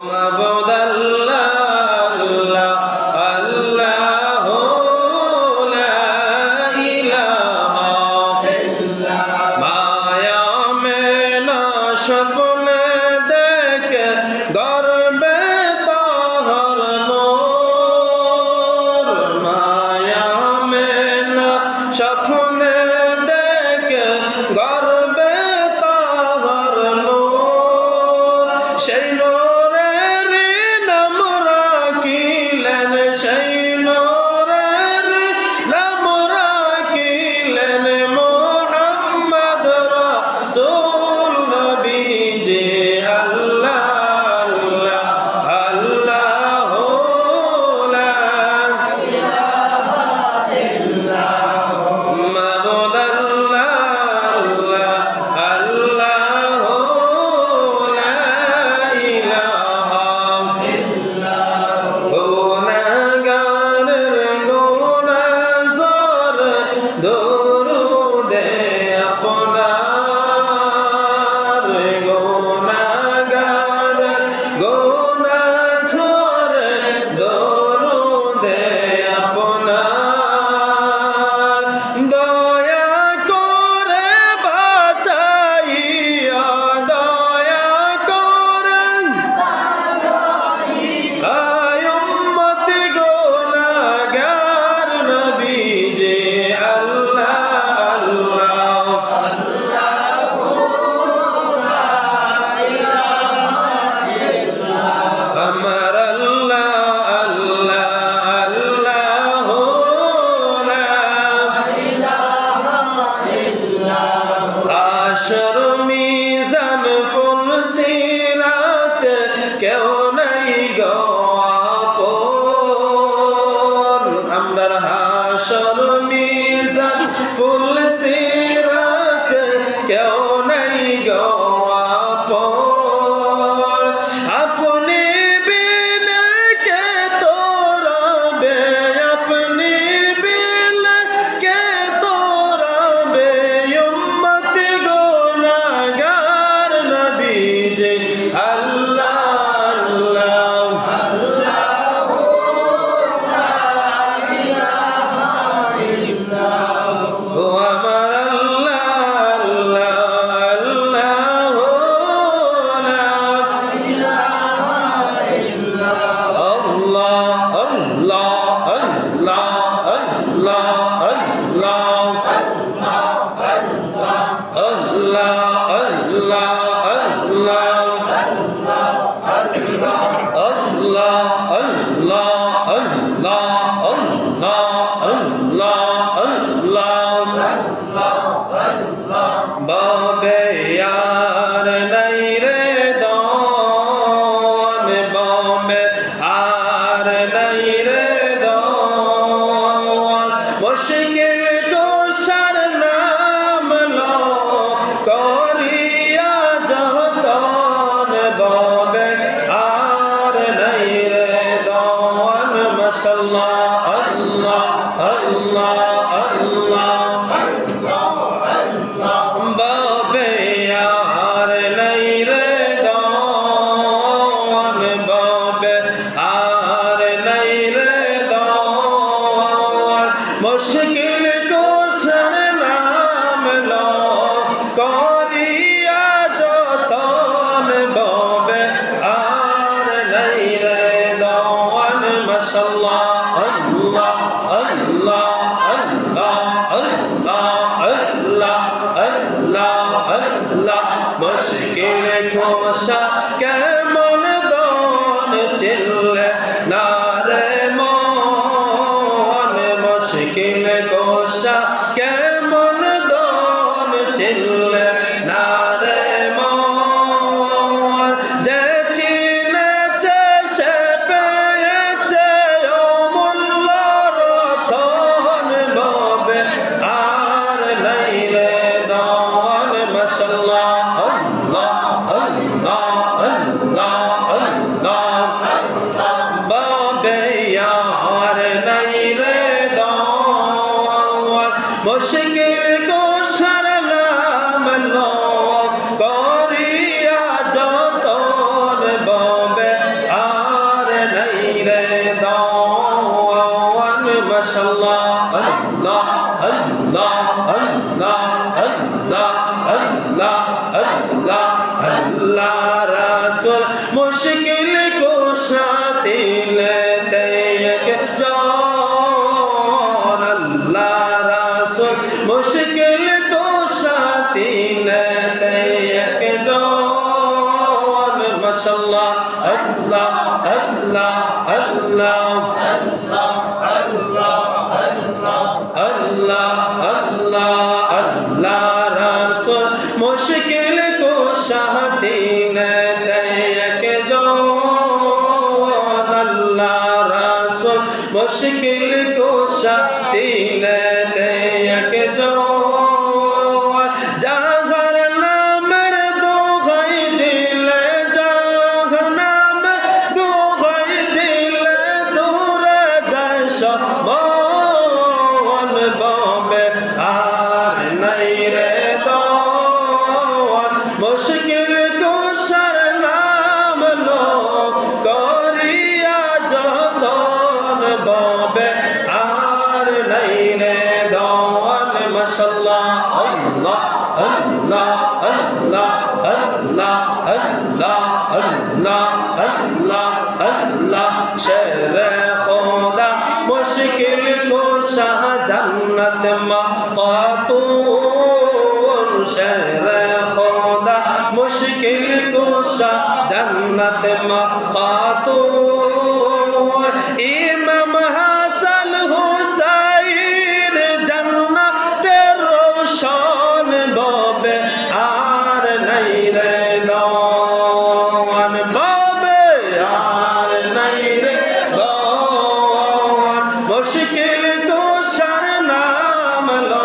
মাবুদ আল্লাহ আল্লাহ লা ইলাহা ইল্লাল্লাহ মায়া মেনা সকলে দেখে গর্বে তাহার নূর মায়া মেনা সকলে দেখে গর্বে তাহার নূর সেই নূরের নাম রাখিলেন সেই নূরের নাম রাখিলেন মুহাম্মদ রাসূল নবীজি আল্লাহ আল্লাহ লা ইলাহা ইল্লাল্লাহ মাবুদ আল্লাহ আল্লাহ লা ইলাহা ইল্লাল্লাহ গুনাহগারের গুনাহগার দরুদে আপনার গুনাহগারের গুনাহগার দরুদে আপনার দয়া করে বাঁচাইয়া দয়া করেন আয় উম্মতি গুনাহগার নবীজি আল্লাহ আল্লাহ আমার আল্লাহ আল্লাহ আল্লাহ লা হাশর মিজান ফুল সিরাত কেউ নাই গো আপন আমরার হাশর মিজান ফুল সিরাত কেউ নাই গো আপন আপনি বিনে কে তোরাবে আপনি বিনে কে তোরাবে উম্মতি গুনাহগার নবীজি আল্লাহ আল্লাহ ও আমার আল্লাহ আল্লাহ আল্লাহ আল্লাহ আল্লাহ আল্লাহ আল্লাহ বাবে আর নাই রে দন বাবে আর নাই রে দন মুশকিল কুশার নাম লো করিয়া যতন বাবে আর নাই রে দন মাশাআল্লাহ আল্লাহ আল্লাহ আল্লাহ বাবে আর নাই রে দন বাবে আর নাই রে দন মুশকিল কুশার নাম লো করিয়া যতন বাবে আর নাই রে দন মাশাআল্লাহ আল্লাহ আল্লাহ আল্লাহ আল্লাহ আল্লাহ আল্লাহ আল্লাহ মুশকিল কুশা কেমন দন চিল্লে না রে মন মুশকিল কুশা কেমন দন চিল্লে না রে মন যে চিনেছে সে পেয়েছে অমূল্য রতন বাবে আর নাই রে দন মাশাআল্লাহ আল্লাহ আল্লাহ আল্লাহ আল্লাহ বাবে আর নাই রে দন মুশকিল কুশার নাম লো করিয়া যতন বাবে আল্লাহ আল্লাহ আল্লাহ আল্লাহ আল্লাহ আল্লাহ রাসূল মুশকিল কুশা দিন দেয় जो अल्लाह रासूल मुश्किल कुशा दिल देय जो जागर नाम दो गई दिल जागर नाम दो गई दिल दूर जैस मन बे आर नहीं रे दो मुश्किल कुशर नाम लो करिया जतन बे आर नहीं रे दौन माशाल्लाह अल्लाह अल्लाह अल्लाह अल्लाह अल्लाह अल्लाह अल्लाह अल्लाह शेर खुदा मुश्किल कुशा जन्नत मक़तूल शेर खुदा मुश्किल कुशा जन्नत मक़तूल इमाम हसन हुसैन जन्नत रोशन बबे आर नहीं रे दौन बबे आर नहीं रे दौन मुश्किल कुशार नाम लो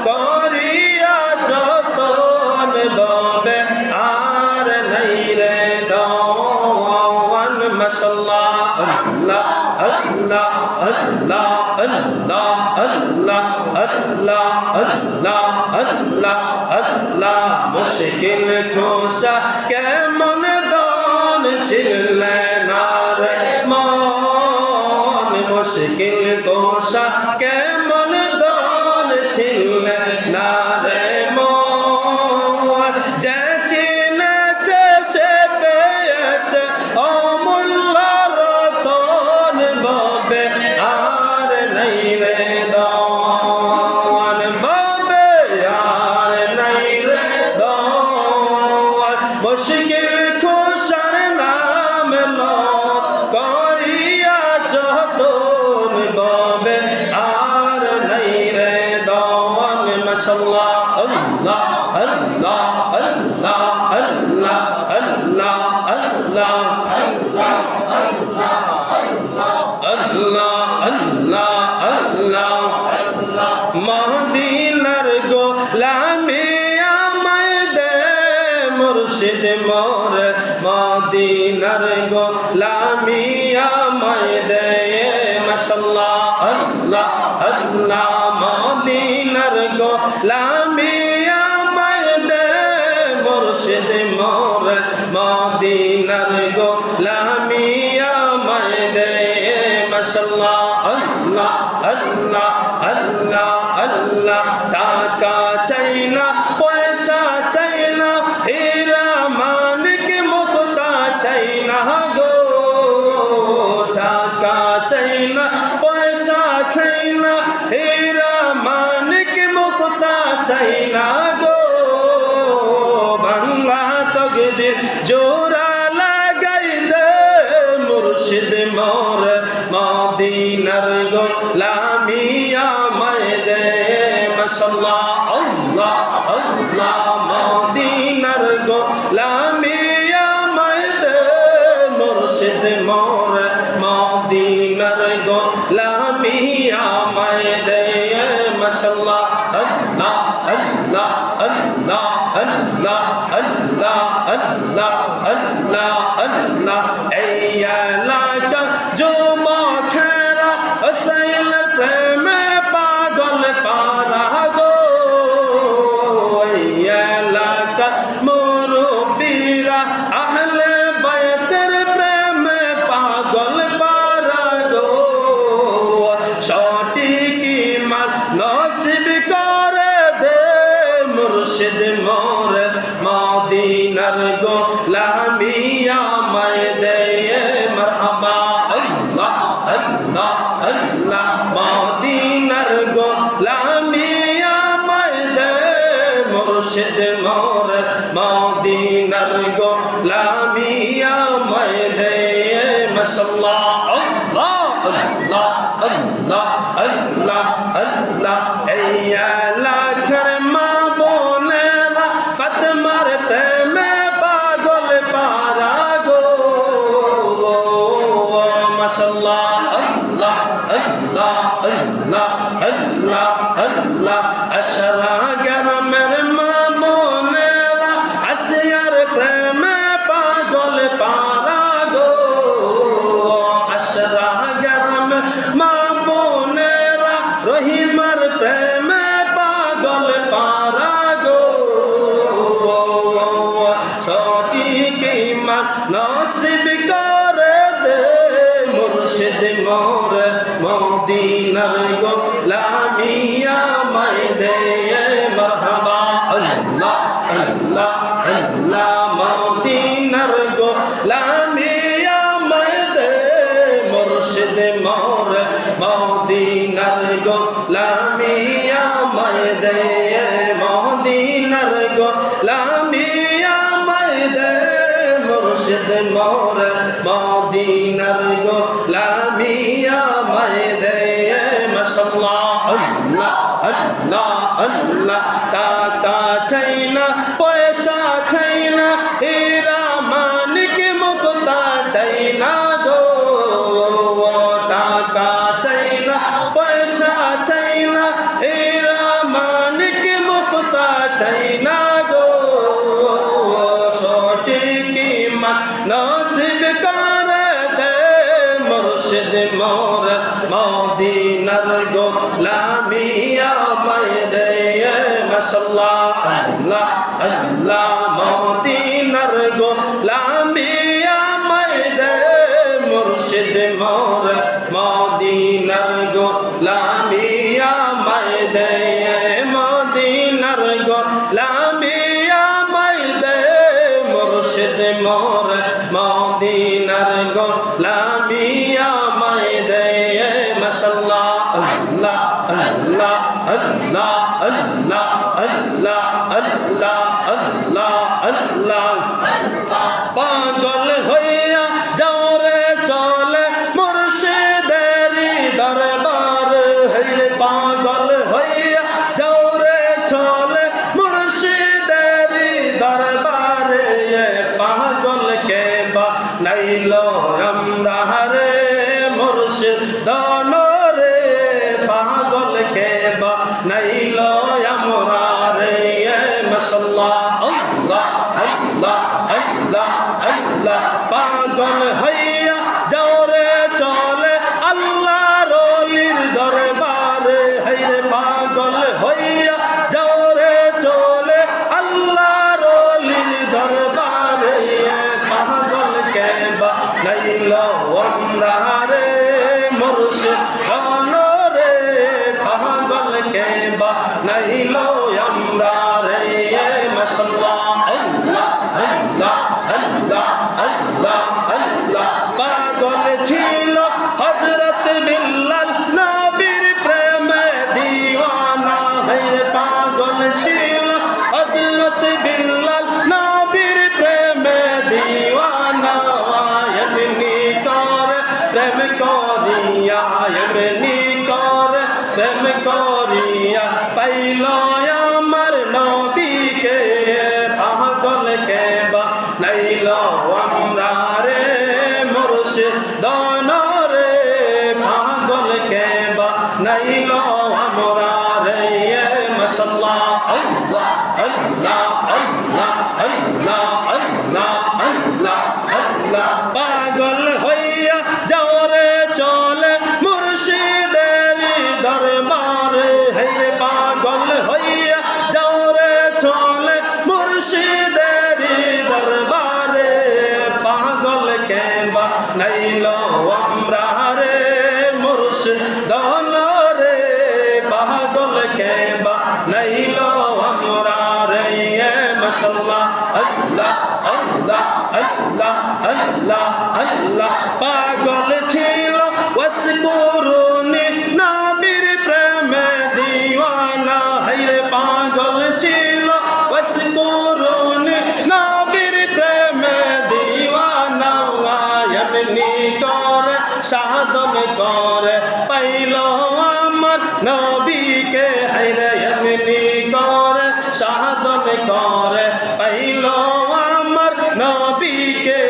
करिया जतन बबे आर नहीं रे दौन माशाल्लाह अल्लाह अल्लाह अल्लाह अल्लाह अल्लाह अल्लाह अल्लाह अल्लाह अल्लाह मुश्किल खुशा केमन दान छिलले नारे मान मुश्किल खुशा केमन दान छिलले नारे मान जे चिनेছে সে পেয়েছে অমূল্য রতন ববে আর নাই রে দওয়ান ববে আর নাই রে দওয়ান মুশকিল খুশার নাম লো করিয়া যতন ববে আর নাই রে দওয়ান মাশাআল্লাহ আল্লাহ আল্লাহ আল্লাহ আল্লাহ আল্লাহ আল্লাহ अल्लाह अल्लाह अल्लाह मदीनार गोलामी आमाय दे मुर्शिद मोर मदीनार गोलामी आमाय दे माशाल्लाह अल्लाह अल्लाह मदीनार गोलामी आमाय दे मुर्शिद मोर मदीनार गोलामी आमाय दे माशाल्लाह अल्लाह अल्लाह अल्लाह अल्लाह टाका चाइना पैसा चाइना हीरा मानिक मुक्ता चाइना गो टाका चाइना पैसा चाइना हीरा मानिक मुक्ता चाइना गो बांगा तकदीर जोरा लगाई दे मुर्शिद मोर मदीनार गोलामी आमाय दे माशाल्लाह अल्लाह अल्लाह मदीनार गोलामी आमाय दे मुर्शिद मोर मदीनार गोलामी आमाय दे माशाल्लाह अल्लाह अल्लाह अल्लाह अल्लाह अल्लाह अल्लाह अल्लाह अल्लाह एलाका जो माखेरा असैल प्रेम पागल पारा गो एलाका मुरब्बीरा अहले बैतर प्रेम पागल पारा गो सटीक ईमान नसीब करे दे मुर्शिद मोर मदीनार गोलामी आमाय दे মাশাআল্লাহ আল্লাহ আল্লাহ আল্লাহ আল্লাহ আল্লাহ এই লাখের মা বোনেরা ফাতেমার প্রেমে পাগল পারা গো মাশাআল্লাহ আল্লাহ আল্লাহ আল্লাহ আল্লাহ আল্লাহ আশরা গ্রামের মা বোনেরা আসিয়ার প্রেমে পাগল পারা গো আশরা গ্রামের মা বোনেরা রহিমার প্রেমে পাগল পারা গো সঠিক ঈমান নসিব করে দে মুর্শিদ মোর মদিনার গোলামিয়া আমায় দে মারহাবা আল্লাহ আল্লাহ আল্লাহ মদিনার গোলামিয়া আমায় দে মুর্শিদ মোর মদিনার গোলামিয়া আমায় দে মদিনার গোলামিয়া আমায় দে মুর্শিদ মোর মদিনার গোলামিয়া আমায় দে মাশাআল্লাহ আল্লাহ আল্লাহ আল্লাহ টাকা চাই না পয়সা চাই না হীরা মানিক মুক্তা চাই না গো টাকা চাই না পয়সা চাই না হীরা মানিক মুক্তা চাই না গো সঠিক ঈমান নসিব করে দে মুর্শিদ মোর মদিনার গোলামিয়া আমায় দে মাশাআল্লাহ আল্লাহ আল্লাহ মদিনার গোলামিয়া আমায় দে মুর্শিদ মোর মদিনার গোলামিয়া আমায় দে মদিনার গোলামিয়া আমায় দে মুর্শিদ মোর মদিনার গোলামিয়া আমায় দে মাশাআল্লাহ আল্লাহ আল্লাহ আল্লাহ আল্লাহ আল্লাহ আল্লাহ আল্লাহ আল্লাহ পাগল হইয়া যাও রে চলে মুর্শিদের দরবার হইরে পাগল হইয়া যাও রে চলে মুর্শিদের দরবার পাগল কে বা নাইলো আমরা রে মুর্শিদ দনরে পাগল কে বা নাইলো আমরা রে মাশাআল্লাহ আল্লাহ আল্লাহ আল্লাহ আল্লাহ পাগল হইয়া যাও রে চলে আল্লাহর ওলির দরবারে হায়রে পাগল হইয়া যাও রে চলে আল্লাহর ওলির দরবারে পাগল কে বা নাইলো আমরা রে মুর্শিদ দনরে পাগল কে বা নাইলো আমরা রে মাশাআল্লাহ আল্লাহ আল্লাহ আল্লাহ আল্লাহ আল্লাহ পাগল ছিল হযরত বিল্লাল নবীর প্রেমে দিওয়ানা হযরত পাগল ছিল হযরত বিল্লাল নবীর প্রেমে দিওয়ানা এমনি করে প্রেম করিয়া এমনি করে প্রেম করিয়া পাইল আমার নবীকে পাগল কে বা নাইল আমরা রে মুর্শিদ দনরে পাগল কে বা নাইল আমরা রে মাশাআল্লাহ আল্লাহ আল্লাহ আল্লাহ আল্লাহ আল্লাহ আল্লাহ আল্লাহ পাগল হইয়া যাও রে চলে মুর্শিদের দরবারে হায়রে পাগল হইয়া যাও রে চলে মুর্শিদের দরবারে পাগল কে বা নাইল আমরা রে মুর্শিদ দনরে পাগল কে বা নাইল আমরা রে মাশাআল্লাহ আল্লাহ আল্লাহ আল্লাহ আল্লাহ আল্লাহ পাগল ছিল ওয়াসবুরুনি নবীর প্রেমে দিওয়ানা হায়রে পাগল ছিল ওয়াসবুরুনি নবীর প্রেমে দিওয়ানা এমনি করে সাধন করে পাইল আমার নবীকে হায়রে এমনি করে সাধন করে পাইল আমার নবীকে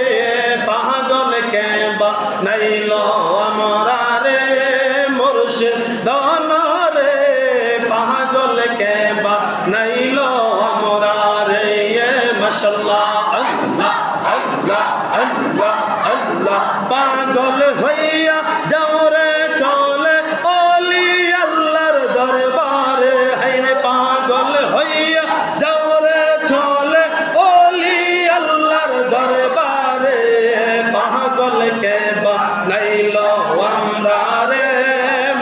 পাগল কে বানাইল আমরা রে মুর্শিদ দনরে পাগল কে বানাইল আমরা রে মাশাআল্লাহ আল্লাহ আল্লাহ আল্লাহ আল্লাহ পাগল হইয়া যাও রে চলে ওলি আল্লাহর দরবারে হায়রে পাগল হইয়া যাও রে চলে ওলি আল্লাহর দরবারে পাগল কে বানাইল আমরা রে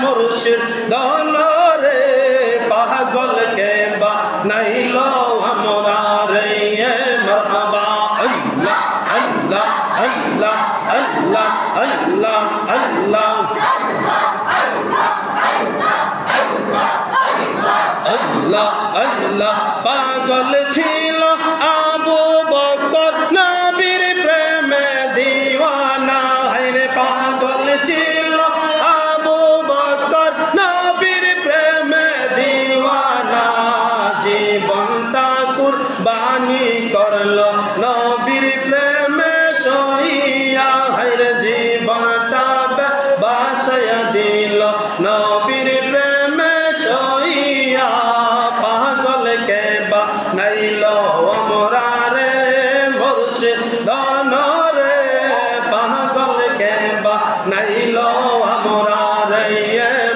মুর্শিদ দনরে পাগল কে বানাইল আমরা রে মারহাবা আল্লাহ আল্লাহ আল্লাহ আল্লাহ আল্লাহ আল্লাহ আল্লাহ আল্লাহ পাগল ছিল আবু বকর নবীর প্রেমে দিওয়ানা হায়রে পাগল ছিল আবু বকর নবীর প্রেমে দিওয়ানা জীবনটা কুরবানি করলো নবীর প্রেমে সইয়া হায়রে জীবনটা বাসায়া দিল নবীর প্রেমে সইয়া পাগল কে বানাইল আমরা রে মুর্শিদ দনরে পাগল কে বানাইল আমরা রে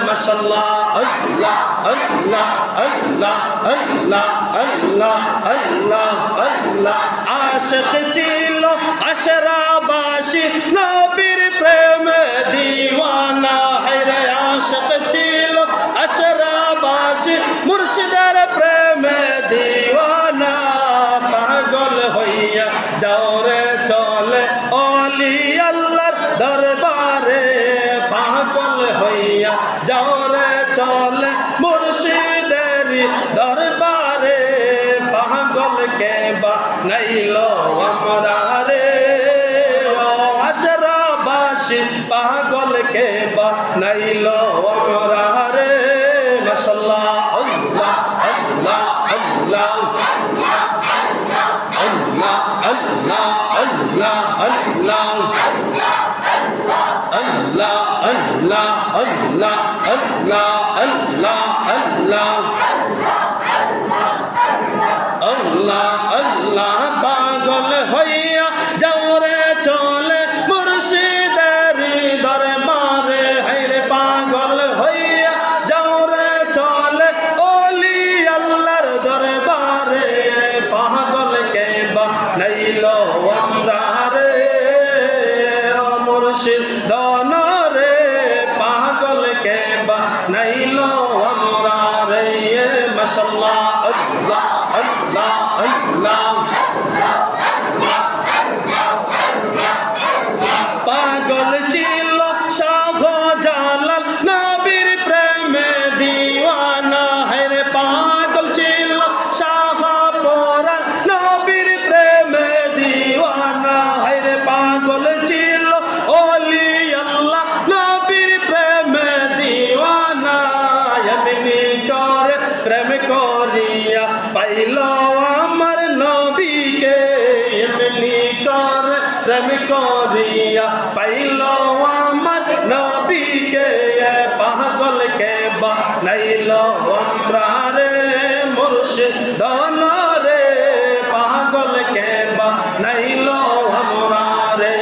মাশাআল্লাহ আল্লাহ আল্লাহ আল্লাহ আল্লাহ আল্লাহ আল্লাহ আল্লাহ আশিক ছিল আশরাবাসী নবীর প্রেমে দিওয়ানা হায়রে আশিক ছিল আশরাবাসী মুর্শিদের প্রেমে দিওয়ানা পাগল হইয়া যাও রে চলে ওলি আল্লাহর দরবারে পাগল হইয়া যাও রে চলে মুর্শিদের দরবারে পাগল কে বানাইল আমরা রে ও আশরাবাসী পাগল কে বানাইল আমরা রে মাশাআল্লাহ আল্লাহ আল্লাহ আল্লাহ আল্লাহ আল্লাহ আল্লাহ আল্লাহ আল্লাহ আল্লাহ আল্লাহ আল্লাহ আল্লাহ আল্লাহ আল্লাহ আল্লাহ পাগল হইয়া যাও রে চলে মুর্শিদের দরবারে হায়রে পাগল হইয়া যাও রে চলে ওলি আল্লাহর দরবারে পাগল কে বানাইল আমরা রে ও মুর্শিদ দনরে পাগল কে বানাইল আমরা রে মাশাআল্লাহ আল্লাহ আল্লাহ আল্লাহ পাগল ছিল শাহজালাল নবীর প্রেমে দিওয়ানা হায়রে পাগল ছিল শাহপরান নবীর প্রেমে দিওয়ানা হায়রে পাগল ছিল ওলি আল্লাহ নবীর প্রেমে দিওয়ানা এমনি করে প্রেম করিয়া পাইল আমার নবীকে এমনি করে প্রেম করিয়া পাইল আমার নবীকে পাগল কে বানাইল আমরা রে মুর্শিদ দনরে পাগল কে বানাইল আমরা রে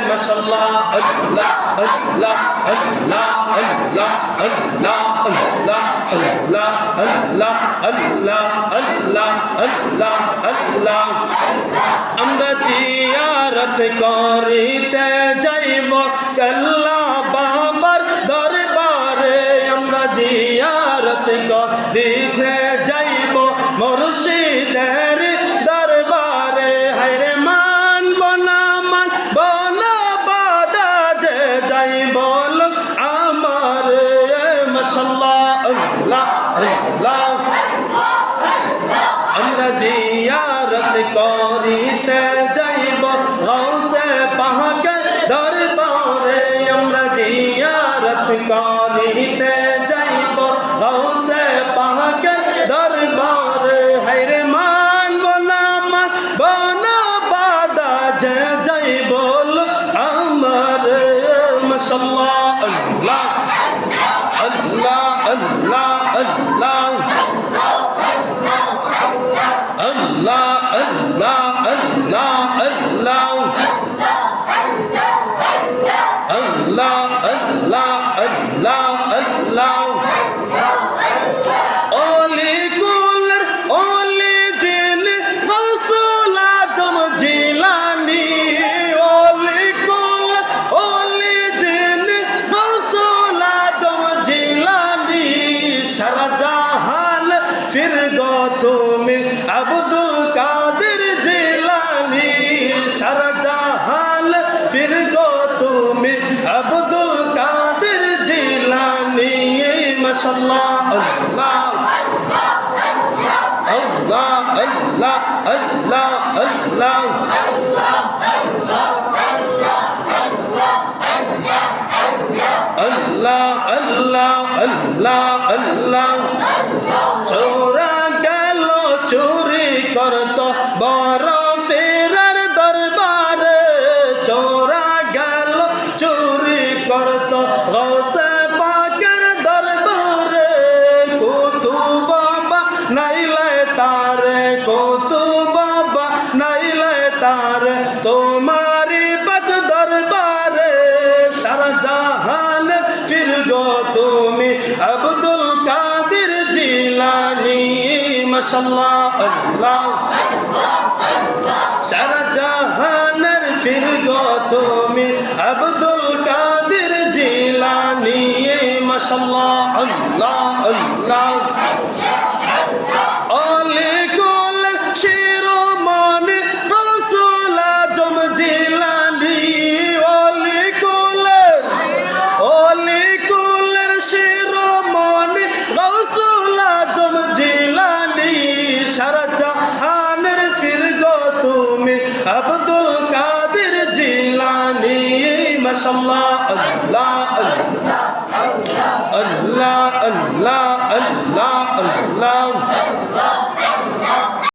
মাশাআল্লাহ আল্লাহ আল্লাহ আল্লাহ আল্লাহ আল্লাহ আল্লাহ আল্লাহ আল্লাহ আল্লাহ আল্লাহ আল্লাহ আল্লাহ আমরা জিয়ারত করিতে যাইব আল্লাহ বাবার দরবারে আমরা জিয়ারত করিতে যাইব মুর্শিদের দরবারে হায়রে মানব না মানব না বাদা যে যাইব আমার মাশাআল্লাহ আল্লাহ আল্লাহ আমরা জিয়ারত করিতে যাইব গাউসে পাকের দরবারে সবাই বল আমার মাশাআল্লাহ আল্লাহ আল্লাহ আল্লাহ আল্লাহ আল্লাহ আল্লাহ আল্লাহ আল্লাহ আল্লাহ আল্লাহ আল্লাহ আল্লাহ ওলি কুলের ওলি জিন গৌসুল আজম জিলানী ওলি কুলের ওলি জিন গৌসুল আজম জিলানী সারা জাহান ফির গো তুমি আব্দুল কাদের জিলানী সারা জাহান ফির গো তুমি আব্দুল কাদের জিলানী মাশাআল্লাহ আল্লাহ আল্লাহ আল্লাহ আল্লাহ আল্লাহ আল্লাহ আল্লাহ আল্লাহ আল্লাহ চোরা গেল চুরি করত বড় ফেরার দরবারে চোরা গেল চুরি করত গৌসে পাকের দরবারে কুতু বাবা নাইলে তারে কুতু বাবা নাইলে তারে তোমারি পাক দরবারে সারা জাহান ফির গো তুমি আব্দুল কাদের জিলানী মাশাআল্লাহ আল্লাহ সারা জাহানের ফির গো তুমি আব্দুল কাদের জিলানী মাশাআল্লাহ আল্লাহ আল্লাহ ওলি কুলের শিরোমণি গৌসুল আজম জিলানী ওলি কুলের শিরোমণি গৌসুল আজম জিলানী সারা জাহানের ফির গো তুমি আব্দুল কাদের জিলানী মাশাআল্লাহ আল্লাহ আল্লাহ আল্লাহ আল্লাহ আল্লাহ আল্লাহ